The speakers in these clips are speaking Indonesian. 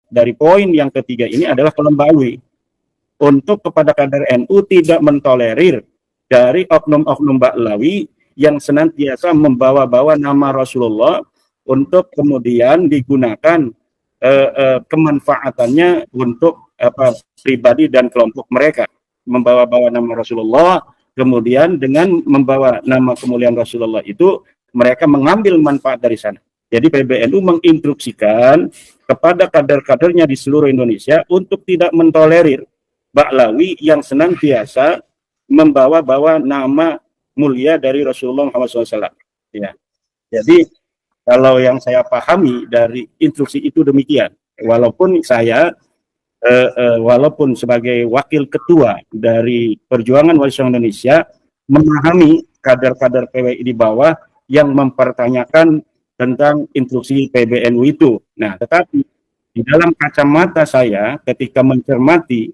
dari poin yang ketiga ini adalah Kelembawi untuk kepada kader NU tidak mentolerir dari oknum-oknum Ba'lawi yang senantiasa membawa-bawa nama Rasulullah untuk kemudian digunakan kemanfaatannya untuk pribadi dan kelompok mereka, membawa-bawa nama Rasulullah, kemudian dengan membawa nama kemuliaan Rasulullah itu mereka mengambil manfaat dari sana. Jadi PBNU menginstruksikan kepada kader-kadernya di seluruh Indonesia untuk tidak mentolerir Ba'lawi yang senantiasa membawa-bawa nama mulia dari Rasulullah Muhammad SAW. Ya. Jadi kalau yang saya pahami dari instruksi itu demikian. Walaupun saya walaupun sebagai wakil ketua dari Perjuangan Wali Indonesia memahami kader-kader PWI di bawah yang mempertanyakan tentang instruksi PBNU itu. Nah, tetapi di dalam kacamata saya ketika mencermati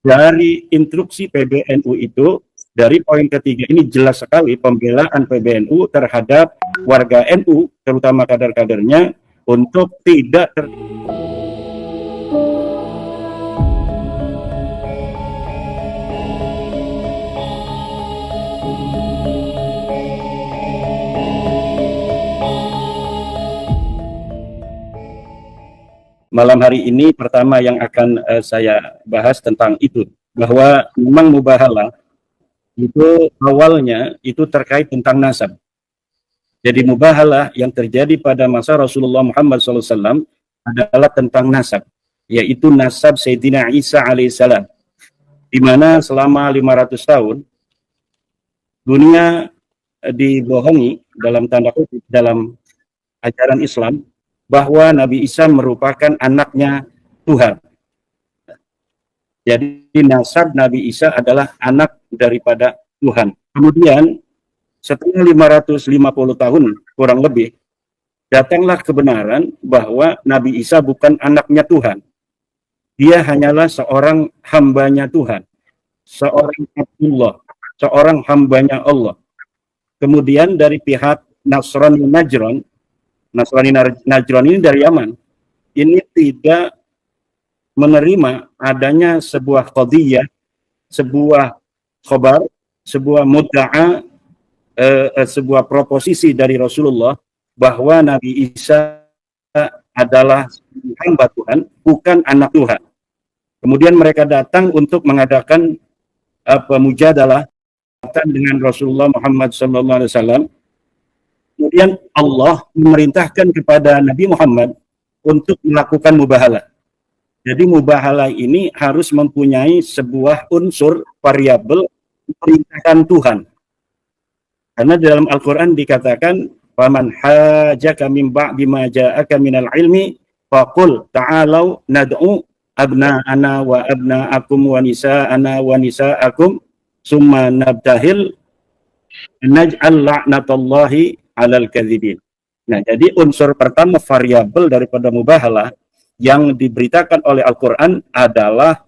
dari instruksi PBNU itu, dari poin ketiga ini jelas sekali pembelaan PBNU terhadap warga NU, terutama kader-kadernya, untuk tidak Malam hari ini pertama yang akan saya bahas tentang itu, bahwa memang mubahalah itu awalnya itu terkait tentang nasab. Jadi mubahalah yang terjadi pada masa Rasulullah Muhammad SAW adalah tentang nasab, yaitu nasab Sayyidina Isa alaihissalam, di mana selama 500 tahun dunia dibohongi dalam tanda kutip dalam ajaran Islam bahwa Nabi Isa merupakan anaknya Tuhan. Jadi nasab Nabi Isa adalah anak daripada Tuhan. Kemudian setelah 550 tahun kurang lebih, datanglah kebenaran bahwa Nabi Isa bukan anaknya Tuhan. Dia hanyalah seorang hambanya Tuhan, seorang Abdullah, seorang hambanya Allah. Kemudian dari pihak Nasrani Najran ini dari Yaman, ini tidak menerima adanya sebuah qadiyah, sebuah khabar, sebuah mudda'a, sebuah proposisi dari Rasulullah bahwa Nabi Isa adalah hamba Tuhan, bukan anak Tuhan. Kemudian mereka datang untuk mengadakan mujadalah dengan Rasulullah Muhammad SAW. Kemudian Allah memerintahkan kepada Nabi Muhammad untuk melakukan mubahalah. Jadi mubahalah ini harus mempunyai sebuah unsur variabel perintahkan Tuhan. Karena dalam Al-Quran dikatakan, "Faman hajaka min ba'di ma ja'aka minal ilmi faqul ta'alau nad'u abna'ana wa abna'akum wa nisa'ana wa nisa'akum summa nabtahil naj'al la'natallahi alal kadzibin." Nah, jadi unsur pertama variabel daripada mubahalah yang diberitakan oleh Al-Quran adalah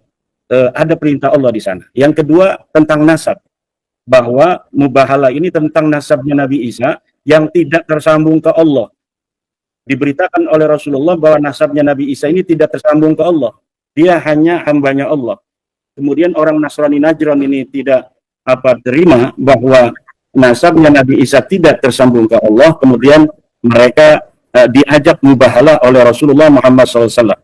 ada perintah Allah di sana. Yang kedua tentang nasab, bahwa mubahalah ini tentang nasabnya Nabi Isa yang tidak tersambung ke Allah. Diberitakan oleh Rasulullah bahwa nasabnya Nabi Isa ini tidak tersambung ke Allah. Dia hanya hambanya Allah. Kemudian orang Nasrani Najran ini tidak terima bahwa nasabnya Nabi Isa tidak tersambung ke Allah, kemudian mereka diajak mubahalah oleh Rasulullah Muhammad SAW.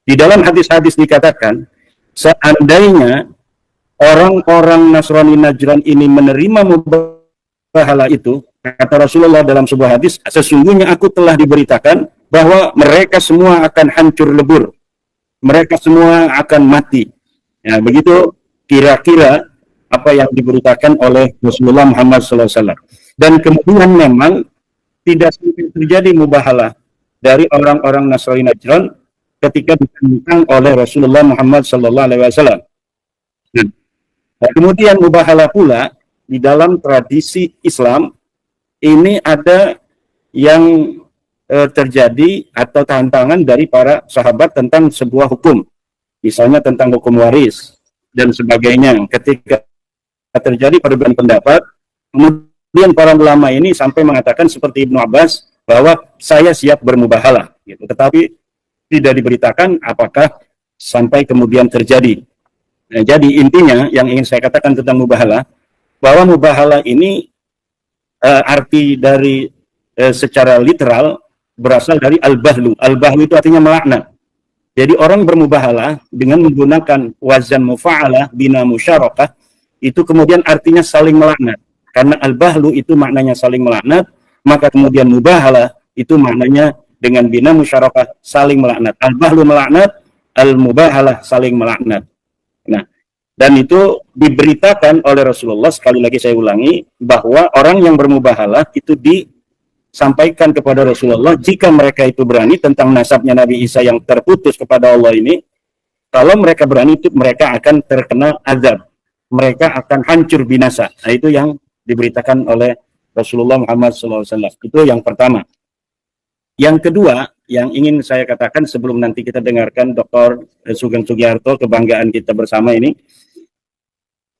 Di dalam hadis-hadis dikatakan, seandainya orang-orang Nasrani Najran ini menerima mubahalah itu, kata Rasulullah dalam sebuah hadis, sesungguhnya aku telah diberitakan bahwa mereka semua akan hancur lebur, mereka semua akan mati. Ya, begitu kira-kira apa yang diberitakan oleh Rasulullah Muhammad SAW. Dan kemudian memang tidak sampai terjadi mubahalah dari orang-orang Nasrani Najran ketika ditentang oleh Rasulullah Muhammad SAW. Nah, kemudian mubahalah pula di dalam tradisi Islam ini ada yang terjadi atau tantangan dari para sahabat tentang sebuah hukum, misalnya tentang hukum waris dan sebagainya. Ketika terjadi perbedaan pendapat, kemudian para ulama ini sampai mengatakan seperti Ibnu Abbas bahwa saya siap bermubahalah, gitu. Tetapi tidak diberitakan apakah sampai kemudian terjadi. Nah, jadi intinya yang ingin saya katakan tentang mubahalah, bahwa mubahalah ini arti dari secara literal berasal dari al-bahlu. Al-bahlu itu artinya melaknat. Jadi orang bermubahalah dengan menggunakan wazan mufa'alah bina musyarakah, itu kemudian artinya saling melaknat. Karena al-bahlu itu maknanya saling melaknat, maka kemudian mubahalah itu maknanya dengan bina musyarakah saling melaknat. Al-bahlu melaknat, al-mubahalah saling melaknat. Nah, dan itu diberitakan oleh Rasulullah, sekali lagi saya ulangi, bahwa orang yang bermubahalah itu disampaikan kepada Rasulullah, jika mereka itu berani tentang nasabnya Nabi Isa yang terputus kepada Allah ini, kalau mereka berani itu mereka akan terkena azab, mereka akan hancur binasa. Nah, itu yang diberitakan oleh Rasulullah Muhammad SAW. Itu yang pertama. Yang kedua, yang ingin saya katakan sebelum nanti kita dengarkan Dr. Sugeng Sugiharto, kebanggaan kita bersama ini,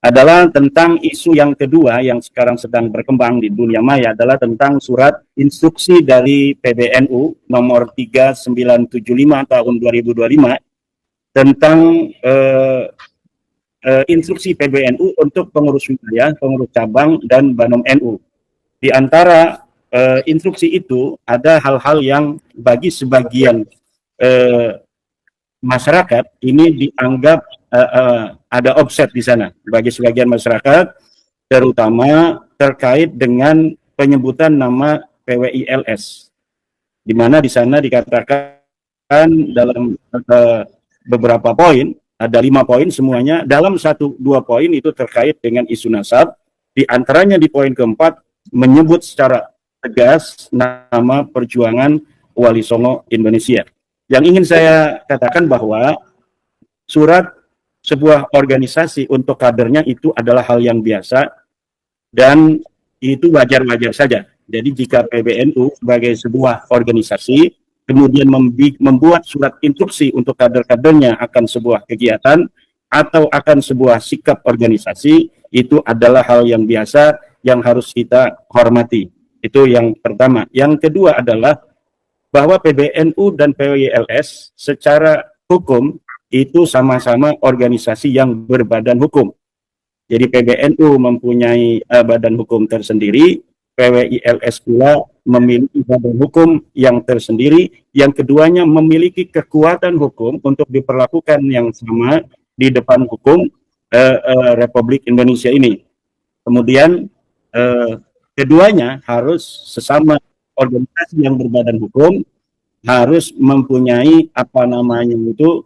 adalah tentang isu yang kedua yang sekarang sedang berkembang di dunia maya, adalah tentang surat instruksi dari PBNU nomor 3975 tahun 2025 tentang instruksi PBNU untuk pengurus wilayah, pengurus cabang, dan Banom NU. Di antara instruksi itu ada hal-hal yang bagi sebagian masyarakat ini dianggap ada offset di sana. Bagi sebagian masyarakat, terutama terkait dengan penyebutan nama PWILS, di mana di sana dikatakan dalam beberapa poin, ada 5 poin semuanya, dalam 1-2 poin itu terkait dengan isu nasab, di antaranya di poin keempat menyebut secara tegas nama Perjuangan Wali Songo Indonesia. Yang ingin saya katakan bahwa surat sebuah organisasi untuk kadernya itu adalah hal yang biasa dan itu wajar-wajar saja. Jadi jika PBNU sebagai sebuah organisasi kemudian membuat surat instruksi untuk kader-kadernya akan sebuah kegiatan atau akan sebuah sikap organisasi, itu adalah hal yang biasa yang harus kita hormati. Itu yang pertama. Yang kedua adalah bahwa PBNU dan PWILS secara hukum itu sama-sama organisasi yang berbadan hukum. Jadi PBNU mempunyai badan hukum tersendiri, PWILS pula memiliki badan hukum yang tersendiri, yang keduanya memiliki kekuatan hukum untuk diperlakukan yang sama di depan hukum Republik Indonesia ini. Kemudian keduanya harus sesama organisasi yang berbadan hukum, harus mempunyai apa namanya itu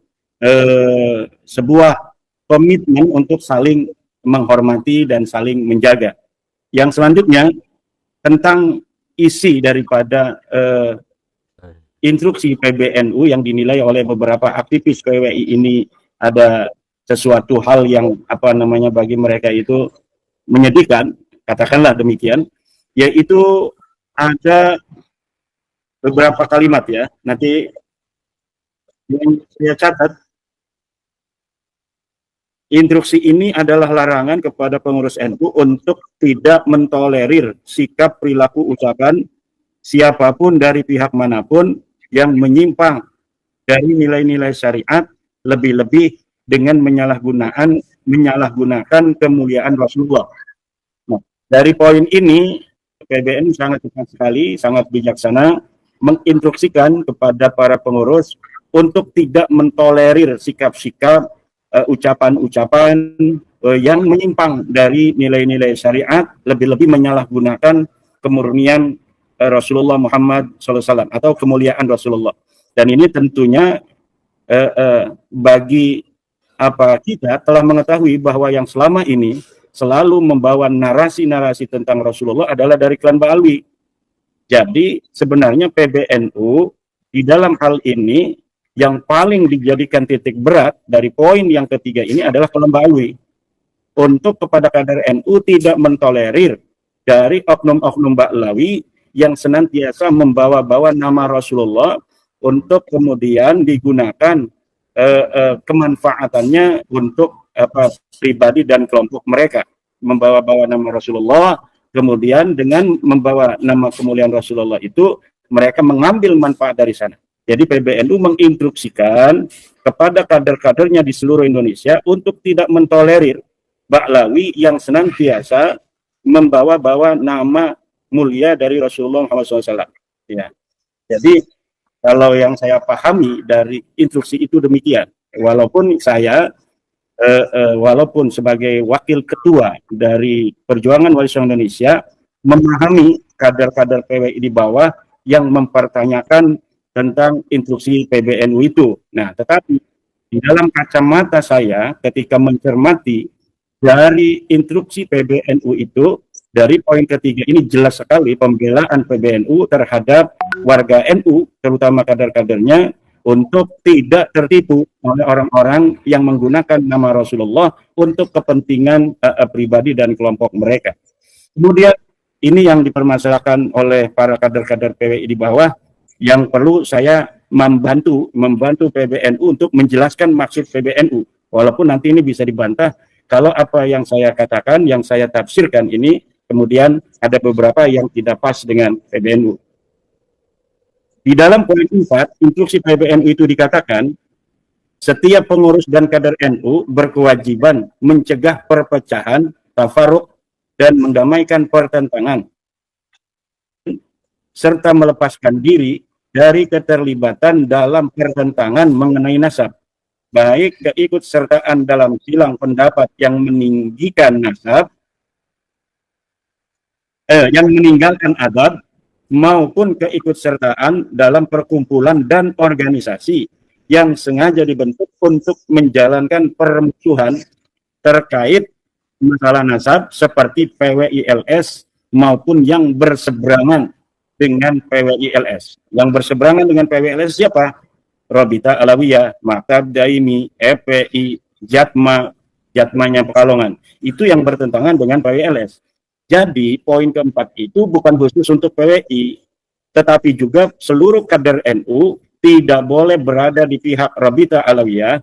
sebuah komitmen untuk saling menghormati dan saling menjaga. Yang selanjutnya tentang isi daripada instruksi PBNU yang dinilai oleh beberapa aktivis PWI ini ada sesuatu hal yang apa namanya bagi mereka itu menyedihkan, katakanlah demikian, yaitu ada beberapa kalimat ya, nanti yang saya catat. Instruksi ini adalah larangan kepada pengurus NU untuk tidak mentolerir sikap, perilaku, ucapan siapapun dari pihak manapun yang menyimpang dari nilai-nilai syariat, lebih-lebih dengan menyalahgunakan kemuliaan Rasulullah. Nah, dari poin ini PBNU sangat tepat sekali, sangat bijaksana menginstruksikan kepada para pengurus untuk tidak mentolerir sikap-sikap, ucapan-ucapan yang menyimpang dari nilai-nilai syariat, lebih-lebih menyalahgunakan kemurnian Rasulullah Muhammad SAW atau kemuliaan Rasulullah. Dan ini tentunya bagi kita telah mengetahui bahwa yang selama ini selalu membawa narasi-narasi tentang Rasulullah adalah dari klan Ba'alwi. Jadi sebenarnya PBNU di dalam hal ini yang paling dijadikan titik berat dari poin yang ketiga ini adalah klan Ba'alwi. Untuk kepada kader NU tidak mentolerir dari oknum-oknum Ba'alwi yang senantiasa membawa-bawa nama Rasulullah untuk kemudian digunakan kemanfaatannya untuk pribadi dan kelompok mereka. Membawa-bawa nama Rasulullah, kemudian dengan membawa nama kemuliaan Rasulullah itu mereka mengambil manfaat dari sana. Jadi PBNU menginstruksikan kepada kader-kadernya di seluruh Indonesia untuk tidak mentolerir Baklawi yang senantiasa membawa-bawa nama mulia dari Rasulullah SAW. Ya. Jadi kalau yang saya pahami dari instruksi itu demikian. Walaupun saya walaupun sebagai wakil ketua dari Perjuangan Wali Songo Indonesia memahami kader-kader PWI di bawah yang mempertanyakan tentang instruksi PBNU itu. Nah, tetapi di dalam kacamata saya ketika mencermati dari instruksi PBNU itu, dari poin ketiga ini jelas sekali pembelaan PBNU terhadap warga NU, terutama kader-kadernya, untuk tidak tertipu oleh orang-orang yang menggunakan nama Rasulullah untuk kepentingan pribadi dan kelompok mereka. Kemudian ini yang dipermasalahkan oleh para kader-kader PWI di bawah, yang perlu saya membantu PBNU untuk menjelaskan maksud PBNU. Walaupun nanti ini bisa dibantah kalau apa yang saya katakan, yang saya tafsirkan ini, kemudian ada beberapa yang tidak pas dengan PBNU. Di dalam poin 4, instruksi PBNU itu dikatakan, setiap pengurus dan kader NU berkewajiban mencegah perpecahan, tafaruk, dan mendamaikan pertentangan, serta melepaskan diri dari keterlibatan dalam pertentangan mengenai nasab, baik keikutsertaan dalam silang pendapat yang meninggikan nasab, yang meninggalkan adab, maupun keikutsertaan dalam perkumpulan dan organisasi yang sengaja dibentuk untuk menjalankan permusuhan terkait masalah nasab seperti PWILS maupun yang berseberangan dengan PWILS. Yang berseberangan dengan PWILS siapa? Robita Alawiyah, Maktab Daimi, EPI, Jatmanya Pekalongan. Itu yang bertentangan dengan PWILS. Jadi poin keempat itu bukan khusus untuk PWI, tetapi juga seluruh kader NU tidak boleh berada di pihak Rabita Alawiyah,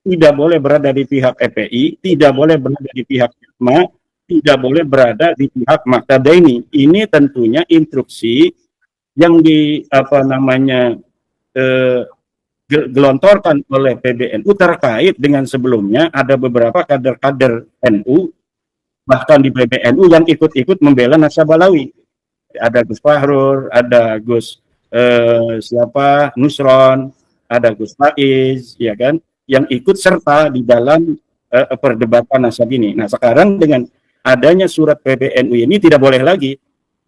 tidak boleh berada di pihak EPI, tidak boleh berada di pihak Jatma, tidak boleh berada di pihak Maktab Daimi. Ini tentunya instruksi yang gelontorkan oleh PBNU terkait dengan sebelumnya ada beberapa kader-kader NU bahkan di PBNU yang ikut-ikut membela nasab Balawi. Ada Gus Fahrur, ada Gus Nusron, ada Gus Faiz, ya kan, yang ikut serta di dalam perdebatan nasab ini. Nah, sekarang dengan adanya surat PBNU ini tidak boleh lagi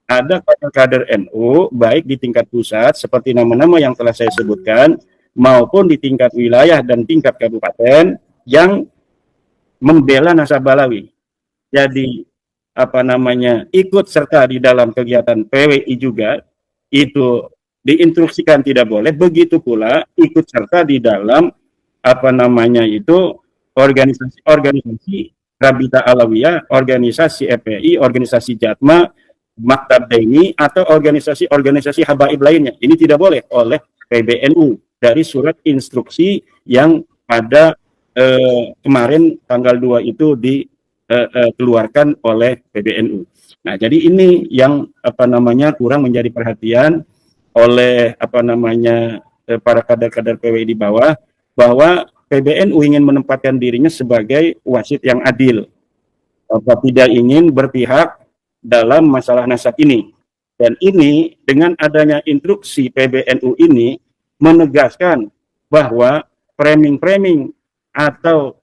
ada kader-kader NU baik di tingkat pusat seperti nama-nama yang telah saya sebutkan maupun di tingkat wilayah dan tingkat kabupaten yang membela nasab Balawi. Jadi ikut serta di dalam kegiatan PWI juga itu diinstruksikan tidak boleh. Begitu pula ikut serta di dalam organisasi Rabita Alawiyah, organisasi EPI, organisasi Jatma, Maktab Daimi, atau organisasi habaib lainnya. Ini tidak boleh oleh PBNU dari surat instruksi yang pada kemarin tanggal 2 itu dikeluarkan oleh PBNU. Nah, jadi ini yang kurang menjadi perhatian oleh para kader-kader PWI di bawah, bahwa PBNU ingin menempatkan dirinya sebagai wasit yang adil, tidak ingin berpihak dalam masalah nasab ini. Dan ini dengan adanya instruksi PBNU ini menegaskan bahwa framing atau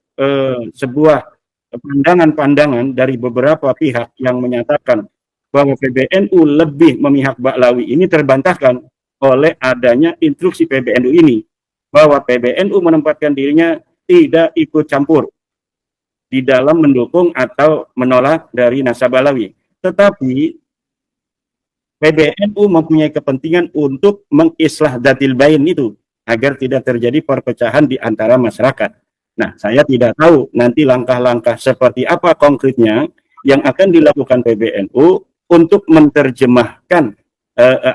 sebuah pandangan-pandangan dari beberapa pihak yang menyatakan bahwa PBNU lebih memihak Baklawi ini terbantahkan oleh adanya instruksi PBNU ini, bahwa PBNU menempatkan dirinya tidak ikut campur di dalam mendukung atau menolak dari nasab Balawi. Tetapi PBNU mempunyai kepentingan untuk mengislah datil bain itu agar tidak terjadi perpecahan di antara masyarakat. Nah, saya tidak tahu nanti langkah-langkah seperti apa konkretnya yang akan dilakukan PBNU untuk menerjemahkan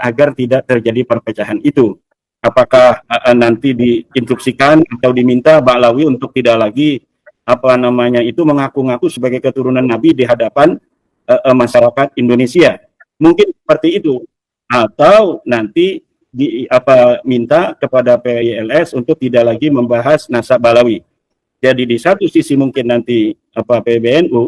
agar tidak terjadi perpecahan itu. Apakah nanti diinstruksikan atau diminta Baklawi untuk tidak lagi mengaku-ngaku sebagai keturunan Nabi di hadapan masyarakat Indonesia? Mungkin seperti itu. Atau nanti minta kepada PILS untuk tidak lagi membahas nasab Balawi. Jadi di satu sisi mungkin nanti PBNU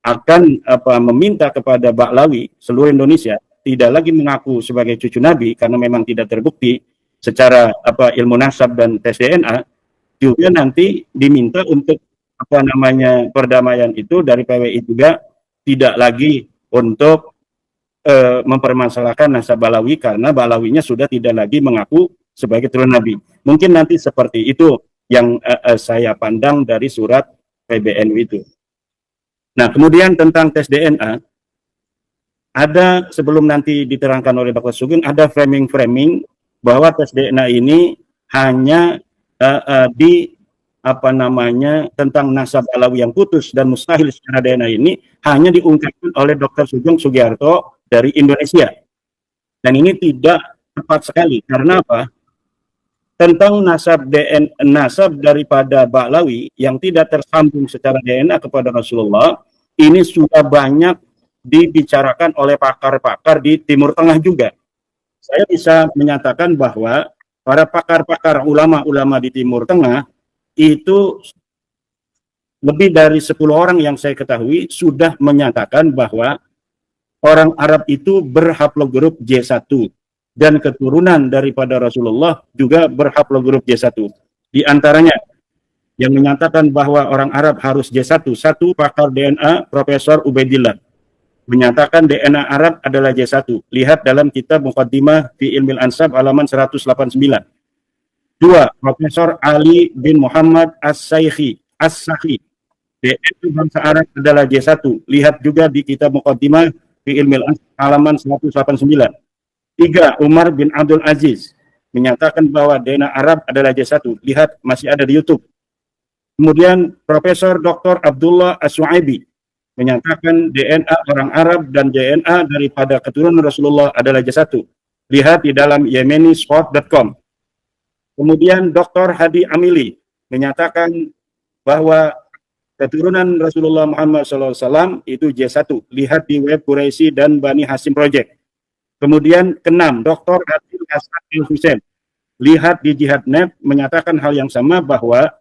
akan meminta kepada Ba'lawi seluruh Indonesia tidak lagi mengaku sebagai cucu Nabi karena memang tidak terbukti secara ilmu nasab dan tes DNA, juga nanti diminta untuk perdamaian itu dari PWI juga tidak lagi untuk mempermasalahkan nasab Ba'lawi karena Ba'lawinya sudah tidak lagi mengaku sebagai turun Nabi. Mungkin nanti seperti itu yang saya pandang dari surat PBNU itu. Nah, kemudian tentang tes DNA, ada sebelum nanti diterangkan oleh Dr. Sugeng, ada framing-framing bahwa tes DNA ini hanya tentang nasab Ba'lawi yang putus dan mustahil secara DNA ini hanya diungkapkan oleh Dr. Sugeng Sugiarto dari Indonesia. Dan ini tidak tepat sekali. Karena apa? Tentang nasab daripada Ba'lawi yang tidak tersambung secara DNA kepada Rasulullah, ini sudah banyak dibicarakan oleh pakar-pakar di Timur Tengah juga. Saya bisa menyatakan bahwa para pakar-pakar ulama-ulama di Timur Tengah itu lebih dari 10 orang yang saya ketahui sudah menyatakan bahwa orang Arab itu berhaplogrup J1 dan keturunan daripada Rasulullah juga berhaplogrup J1. Di antaranya yang menyatakan bahwa orang Arab harus J1, satu pakar DNA Profesor Ubaidillah menyatakan DNA Arab adalah J1. Lihat dalam kitab Muqaddimah fi Ilmil Ansab halaman 189. Dua, Profesor Ali bin Muhammad As-Sakhi, DNA bangsa Arab adalah J1. Lihat juga di kitab Muqaddimah fi Ilmil Ansab halaman 189. Tiga, Umar bin Abdul Aziz menyatakan bahwa DNA Arab adalah J1. Lihat, masih ada di YouTube. Kemudian Profesor Dr. Abdullah As-Suaibi menyatakan DNA orang Arab dan DNA daripada keturunan Rasulullah adalah J1. Lihat di dalam yemenisport.com. Kemudian Dr. Hadi Amili menyatakan bahwa keturunan Rasulullah Muhammad SAW itu J1. Lihat di web Quraisy dan Bani Hasim Project. Kemudian keenam, Dr. Adil Hasan Hussein. Lihat di Jihad.net menyatakan hal yang sama bahwa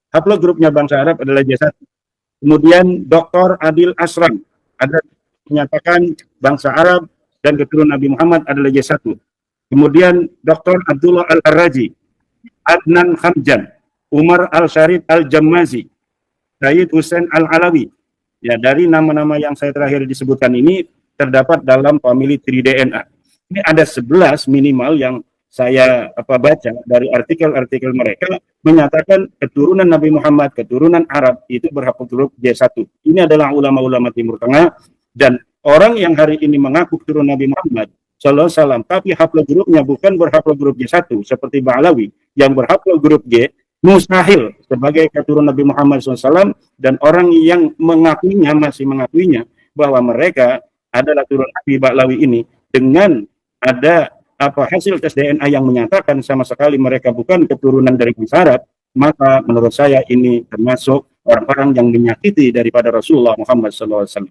haplogrupnya bangsa Arab adalah J1. Kemudian Dr. Adil Asram ada menyatakan bangsa Arab dan keturunan Nabi Muhammad adalah J1. Kemudian Dr. Abdullah Al-Arraji, Adnan Hamjan, Umar Al-Sharif Al-Jammazi, Sayyid Hussein Al-Alawi. Ya, dari nama-nama yang saya terakhir disebutkan ini terdapat dalam family tree DNA. Ini ada 11 minimal yang saya baca dari artikel-artikel mereka menyatakan keturunan Nabi Muhammad, keturunan Arab itu berhaplogrup J1. Ini adalah ulama-ulama Timur Tengah dan orang yang hari ini mengaku keturunan Nabi Muhammad sallallahu alaihi wasallam tapi haplogrupnya bukan berhaplogrup J1 seperti Ba'lawi yang berhaplogrup J, mustahil sebagai keturunan Nabi Muhammad SAW, dan orang yang mengakuinya masih mengakuinya bahwa mereka adalah turun Nabi Ba'lawi ini dengan ada hasil tes DNA yang menyatakan sama sekali mereka bukan keturunan dari bangsa Arab, maka menurut saya ini termasuk orang-orang yang menyakiti daripada Rasulullah Muhammad SAW.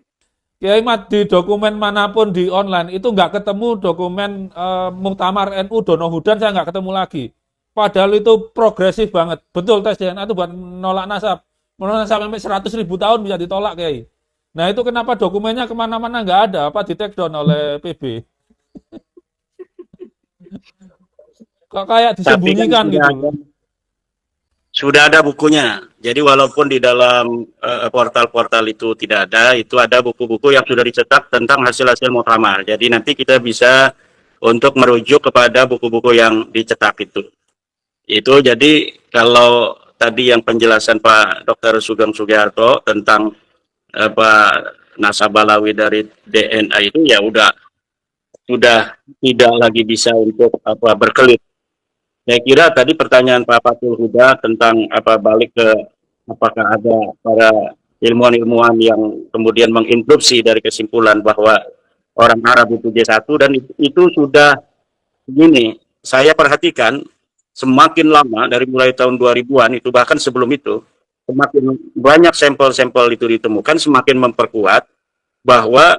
Kiai Mat, di dokumen manapun di online itu nggak ketemu dokumen Muktamar NU Donohudan, saya nggak ketemu lagi. Padahal itu progresif banget. Betul, tes DNA itu buat menolak nasab. Menolak nasab sampai 100.000 tahun bisa ditolak, Kiai. Nah itu kenapa dokumennya kemana-mana nggak ada? Apa di take down oleh PB? Kok kayak disembunyikan kan gitu. Sudah ada bukunya. Jadi walaupun di dalam portal-portal itu tidak ada, itu ada buku-buku yang sudah dicetak tentang hasil-hasil muktamar. Jadi nanti kita bisa untuk merujuk kepada buku-buku yang dicetak itu. Itu jadi kalau tadi yang penjelasan Pak Dr. Sugeng Sugiarto tentang nasab Ba'lawi dari DNA itu ya sudah tidak lagi bisa untuk berkelit. Saya kira tadi pertanyaan Pak Fatul Huda tentang balik ke apakah ada para ilmuwan-ilmuwan yang kemudian menginterupsi dari kesimpulan bahwa orang Arab itu J1, dan itu sudah begini, saya perhatikan semakin lama dari mulai tahun 2000-an itu, bahkan sebelum itu, semakin banyak sampel-sampel itu ditemukan, semakin memperkuat bahwa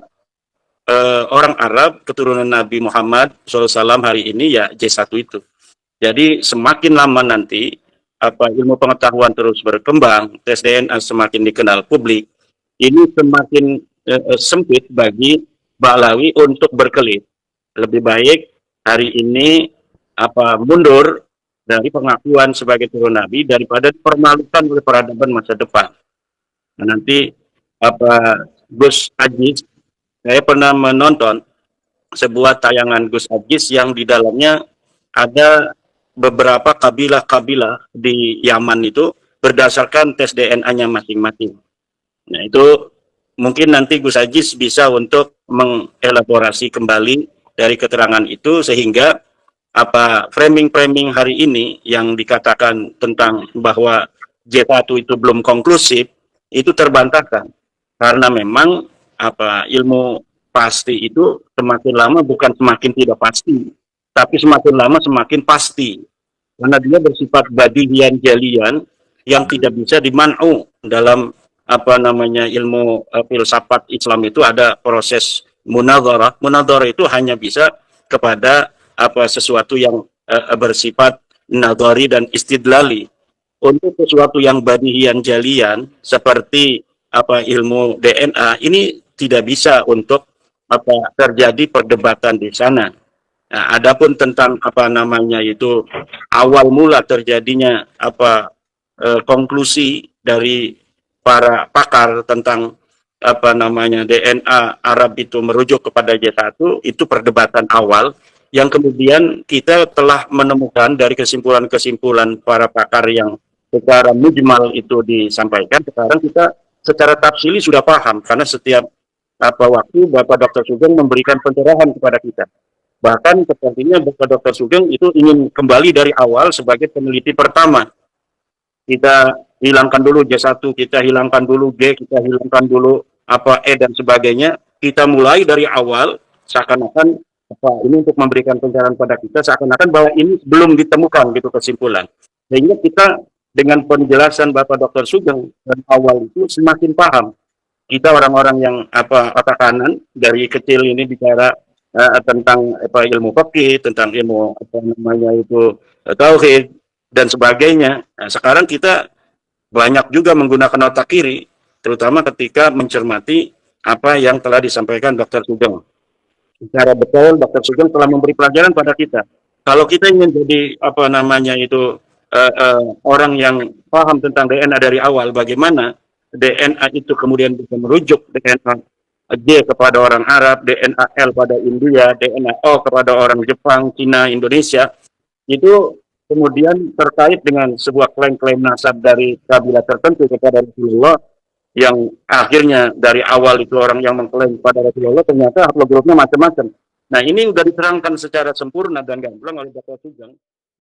orang Arab keturunan Nabi Muhammad SAW hari ini ya J1 itu. Jadi semakin lama nanti ilmu pengetahuan terus berkembang, tes DNA semakin dikenal publik, ini semakin sempit bagi Ba'lawi untuk berkelit. Lebih baik hari ini mundur dari pengakuan sebagai turun Nabi daripada dipermalukan oleh peradaban masa depan. Nah, nanti Gus Ajis, saya pernah menonton sebuah tayangan Gus Ajis yang di dalamnya ada beberapa kabilah-kabilah di Yaman itu berdasarkan tes DNA-nya masing-masing. Nah, itu mungkin nanti Gus Ajis bisa untuk mengelaborasi kembali dari keterangan itu sehingga framing-framing hari ini yang dikatakan tentang bahwa J1 itu belum konklusif itu terbantahkan karena memang ilmu pasti itu semakin lama bukan semakin tidak pasti, tapi semakin lama semakin pasti karena dia bersifat badihian jalian yang tidak bisa diman'u. Dalam ilmu filsafat Islam itu ada proses munadharah. Munadharah itu hanya bisa kepada sesuatu yang bersifat nadhari dan istidlali. Untuk sesuatu yang badihian jalian seperti ilmu DNA ini tidak bisa untuk terjadi perdebatan di sana. Nah, adapun tentang awal mula terjadinya konklusi dari para pakar tentang DNA Arab itu merujuk kepada J1, itu perdebatan awal yang kemudian kita telah menemukan dari kesimpulan-kesimpulan para pakar yang secara mujmal itu disampaikan. Sekarang kita secara tafsili sudah paham karena setiap waktu Bapak Dr. Sugeng memberikan pencerahan kepada kita. Bahkan sepertinya Bapak Dr. Sugeng itu ingin kembali dari awal sebagai peneliti pertama. Kita hilangkan dulu J1, kita hilangkan dulu G, kita hilangkan dulu E dan sebagainya. Kita mulai dari awal seakan-akan ini untuk memberikan pencerahan pada kita seakan-akan bahwa ini belum ditemukan gitu kesimpulan. Sehingga kita dengan penjelasan Bapak Dr. Sugeng dari awal itu semakin paham. Kita orang-orang yang otak kanan dari kecil ini bicara tentang ilmu fikih, tentang ilmu tauhid dan sebagainya. Nah, sekarang kita banyak juga menggunakan otak kiri, terutama ketika mencermati apa yang telah disampaikan Dr. Sugeng. Secara betul Dr. Sugeng telah memberi pelajaran pada kita. Kalau kita ingin jadi orang yang paham tentang DNA dari awal, bagaimana DNA itu kemudian bisa merujuk DNA D kepada orang Arab, DNA L pada India, DNA O kepada orang Jepang, Cina, Indonesia, itu kemudian terkait dengan sebuah klaim-klaim nasab dari kabilah tertentu kepada Rasulullah yang akhirnya dari awal itu orang yang mengklaim kepada Rasulullah ternyata haplogrupnya macam-macam. Nah, ini sudah diterangkan secara sempurna dan gamblang oleh Dr. Sugeng.